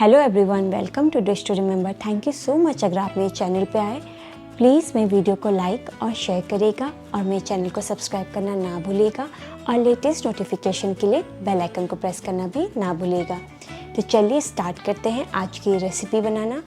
Hello everyone, welcome to dish to remember. Thank you so much अगर आप मेरे channel पे आए। प्लीज़ मेरे वीडियो को लाइक और शेयर करिएगा और मेरे चैनल को सब्सक्राइब करना ना भूलिएगा और लेटेस्ट नोटिफिकेशन के लिए बेल आइकन को प्रेस करना भी ना भूलिएगा। तो चलिए स्टार्ट करते हैं आज की रेसिपी बनाना।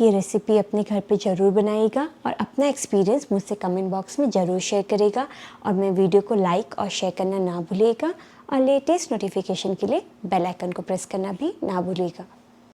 ये रेसिपी अपने घर पे ज़रूर बनाइएगा और अपना एक्सपीरियंस मुझसे कमेंट बॉक्स में ज़रूर शेयर करेगा और मैं वीडियो को लाइक और शेयर करना ना भूलिएगा और लेटेस्ट नोटिफिकेशन के लिए बेल आइकन को प्रेस करना भी ना भूलिएगा।